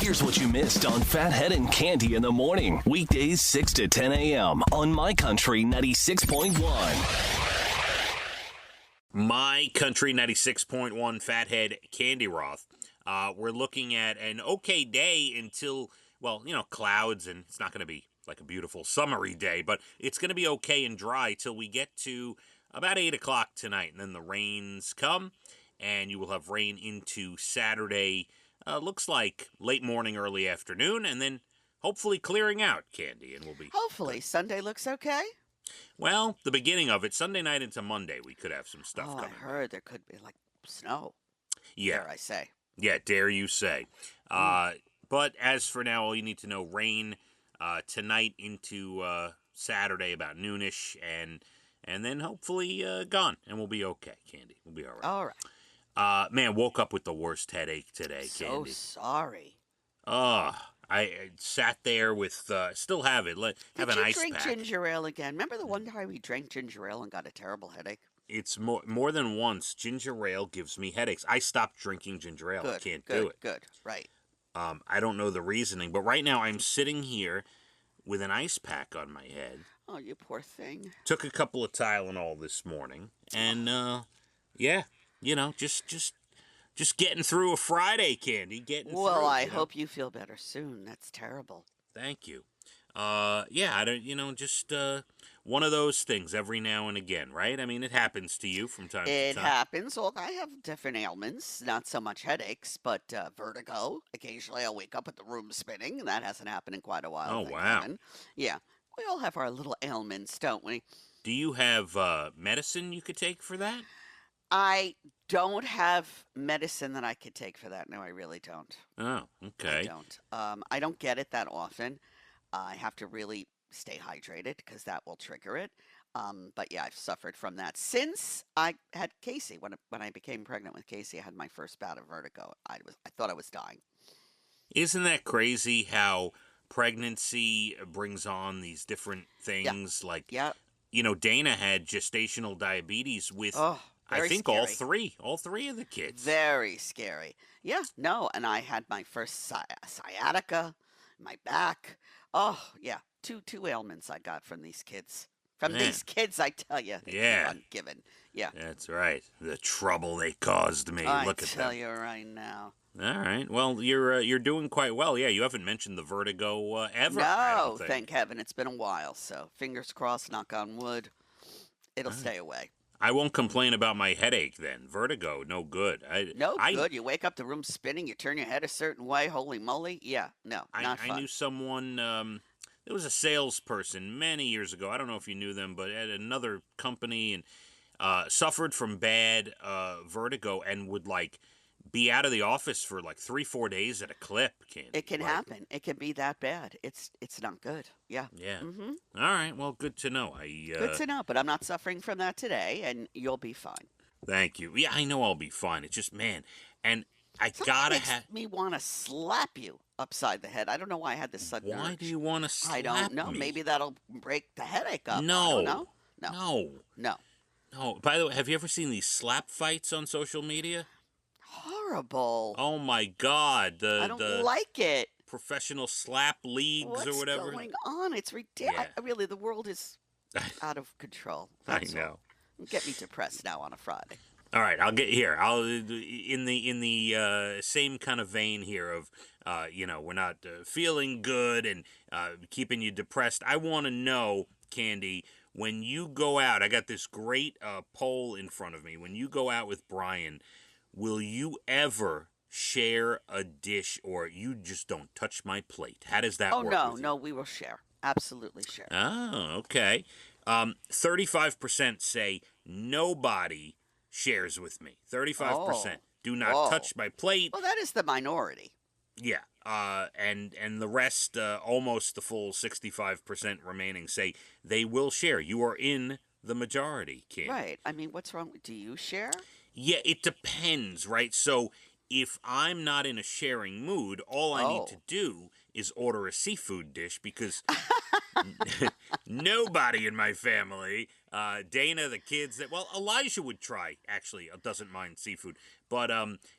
Here's what you missed on Phathead and Cande in the morning. Weekdays 6 to 10 a.m. on My Country 96.1. My Country 96.1 Phathead Cande Roth. We're looking at an okay day until, clouds, and it's not going to be like a beautiful summery day, but it's going to be okay and dry till we get to about 8 o'clock tonight, and then the rains come, and you will have rain into Saturday. Looks like late morning, early afternoon, and then hopefully clearing out, Cande, and we'll be... Hopefully. Sunday looks okay? Well, the beginning of it, Sunday night into Monday, we could have some stuff coming. I heard there could be, snow. Yeah. Dare I say. Yeah, dare you say. But as for now, all you need to know, rain tonight into Saturday about noonish, and then hopefully gone, and we'll be okay, Cande. We'll be all right. All right. Man, woke up with the worst headache today, Cande. So sorry. I sat there with, still have it, have an ice pack. Did you drink ginger ale again? Remember the one time we drank ginger ale and got a terrible headache? It's more than once. Ginger ale gives me headaches. I stopped drinking ginger ale. I can't do it. Good, right. I don't know the reasoning, but right now I'm sitting here with an ice pack on my head. Oh, you poor thing. Took a couple of Tylenol this morning, and just getting through a Friday, Cande. Well, I hope you feel better soon. That's terrible. Thank you. I don't, just one of those things every now and again, right? I mean, it happens to you from time to time. It happens. Well, I have different ailments, not so much headaches, but vertigo. Occasionally I'll wake up with the room spinning, and that hasn't happened in quite a while. Oh, wow. Yeah. We all have our little ailments, don't we? Do you have medicine you could take for that? I don't have medicine that I could take for that. No, I really don't. Oh, okay. I don't. I don't get it that often. I have to really stay hydrated because that will trigger it. But yeah, I've suffered from that since I had Casey. When I became pregnant with Casey, I had my first bout of vertigo. I thought I was dying. Isn't that crazy how pregnancy brings on these different things? Yeah. Dana had gestational diabetes with, I think, scary. all three of the kids. Very scary. Yeah, no, and I had my first sciatica, my back. Oh, yeah, two ailments I got from these kids. These kids, I tell you, they keep on giving. Yeah. That's right. The trouble they caused me. Look at that. I tell you right now. All right. Well, you're doing quite well. Yeah, you haven't mentioned the vertigo ever. No, thank heaven. It's been a while, so fingers crossed, knock on wood, it'll stay away. I won't complain about my headache then. Vertigo, no good. Good. You wake up, the room's spinning, you turn your head a certain way, holy moly. Yeah, no, not fun. I knew someone, there was a salesperson many years ago. I don't know if you knew them, but at another company, and suffered from bad vertigo and would, be out of the office for 3-4 days at a clip. It can happen. It can be that bad. It's not good. Yeah. Yeah. Mm-hmm. All right. Well, good to know. Good to know, but I'm not suffering from that today, and you'll be fine. Thank you. Yeah, I know I'll be fine. It's just, man, and I makes me want to slap you upside the head. I don't know why I had this sudden urge. Why do you want to slap me? I don't know. Me? Maybe that'll break the headache up. No. I don't know. No. No. By the way, have you ever seen these slap fights on social media? Horrible. Oh my God! I don't like it. Professional slap leagues or whatever. What's going on? It's ridiculous. Yeah. Really, the world is out of control. I know. Get me depressed now on a Friday. All right, I'll get here. I'll in the same kind of vein here of we're not feeling good and keeping you depressed. I want to know, Cande, when you go out. I got this great poll in front of me. When you go out with Brian, will you ever share a dish, or you just don't touch my plate? How does that work? Oh, no, we will share. Absolutely share. Oh, okay. 35% say nobody shares with me. 35% do not touch my plate. Well, that is the minority. Yeah. And the rest, almost the full 65% remaining, say they will share. You are in the majority, Cande. Right. I mean, what's wrong? Do you share? Yeah, it depends, right? So if I'm not in a sharing mood, all I need to do is order a seafood dish because nobody in my family, Dana, the kids, Elijah would try, actually, doesn't mind seafood. But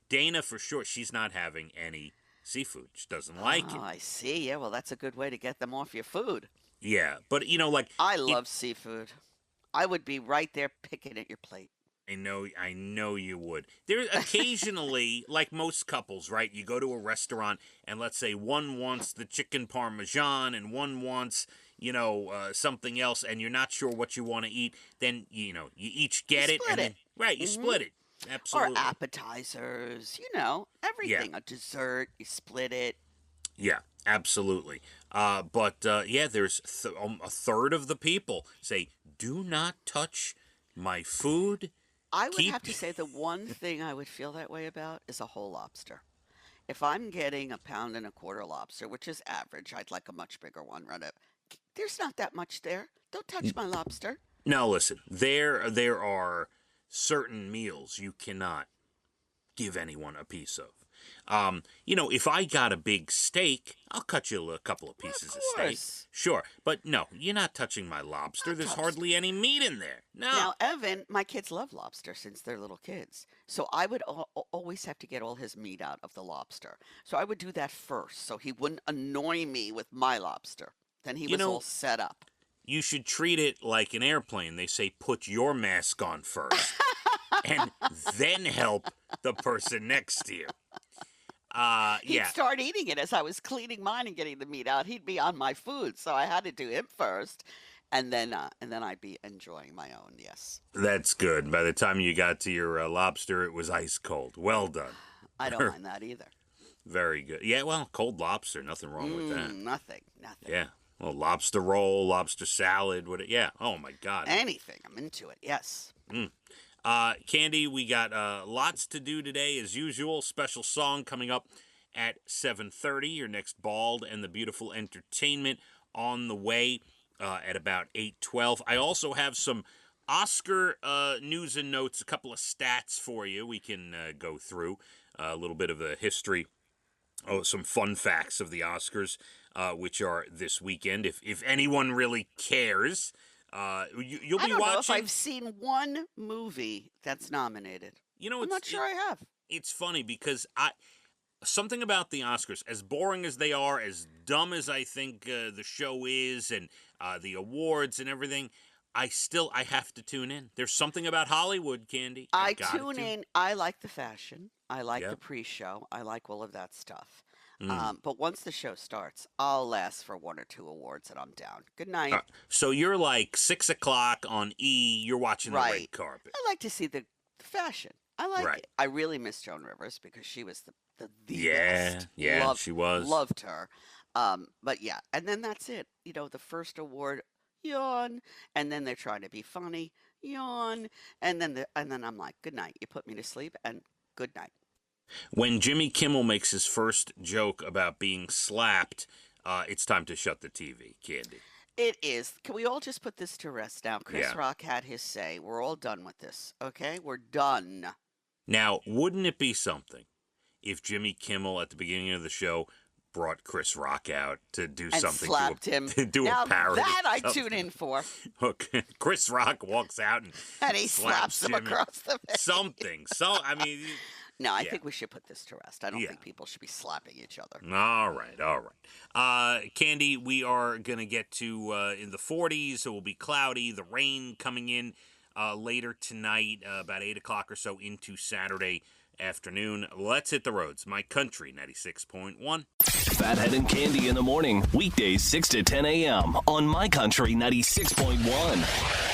Dana, for sure, she's not having any seafood. She doesn't like it. Oh, I see. Yeah, well, that's a good way to get them off your food. Yeah, but like I love seafood. I would be right there picking at your plate. I know you would. There occasionally, like most couples, right? You go to a restaurant and let's say one wants the chicken parmesan and one wants, something else, and you're not sure what you want to eat. Then you each get it, and then you split it. Absolutely. Or appetizers, everything. Yeah. A dessert, you split it. Yeah, absolutely. But there's a third of the people say, "Do not touch my food." I would have to say the one thing I would feel that way about is a whole lobster. If I'm getting 1.25 pound lobster, which is average, I'd like a much bigger one. There's not that much there. Don't touch my lobster. Now listen, there are certain meals you cannot give anyone a piece of. If I got a big steak, I'll cut you a couple of pieces of steak. Sure, but no, you're not touching my lobster. There's hardly any meat in there. No. Now, Evan, my kids love lobster since they're little kids. So I would always have to get all his meat out of the lobster. So I would do that first so he wouldn't annoy me with my lobster. Then he was all set up. You should treat it like an airplane. They say put your mask on first and then help the person next to you. He'd start eating it as I was cleaning mine and getting the meat out. He'd be on my food, so I had to do him first, and then I'd be enjoying my own. Yes, that's good. By the time you got to your lobster, it was ice cold. Well done. I don't mind that either. Very good. Yeah, well, cold lobster, nothing wrong with that. Nothing. Yeah, well, lobster roll, lobster salad. Yeah. Oh my God. Anything. I'm into it. Yes. Cande, we got lots to do today as usual. Special song coming up at 7:30. Your next Bald and the Beautiful entertainment on the way at about 8:12. I also have some Oscar news and notes, a couple of stats for you we can go through. A little bit of a history, some fun facts of the Oscars, which are this weekend. If anyone really cares. You'll be watching. I don't know if I've seen one movie that's nominated. I'm not sure I have. It's funny because something about the Oscars, as boring as they are, as dumb as I think the show is, and the awards and everything, I have to tune in. There's something about Hollywood, Cande. I tune in. I like the fashion. I like the pre-show. I like all of that stuff. But once the show starts, I'll last for 1 or 2 awards and I'm down. Good night. So you're like 6 o'clock on E. You're watching the red carpet. I like to see the fashion. I like it. I really miss Joan Rivers because she was the best. Yeah, she was. Loved her. But yeah, and then that's it. The first award, yawn, and then they're trying to be funny, yawn, and then I'm like, good night. You put me to sleep, and good night. When Jimmy Kimmel makes his first joke about being slapped, it's time to shut the TV, Cande. It is. Can we all just put this to rest now? Chris Rock had his say. We're all done with this, okay? We're done. Now, wouldn't it be something if Jimmy Kimmel at the beginning of the show brought Chris Rock out to do and something? Slapped him. To do now a parody. That I tune in for. Look, Chris Rock walks out and he slaps him across the face. Something. No, I think we should put this to rest. I don't think people should be slapping each other. All right. Cande, we are going to get to in the 40s. It will be cloudy. The rain coming in later tonight, about 8 o'clock or so into Saturday afternoon. Let's hit the roads. My Country 96.1. Phathead and Cande in the morning. Weekdays 6 to 10 a.m. on My Country 96.1.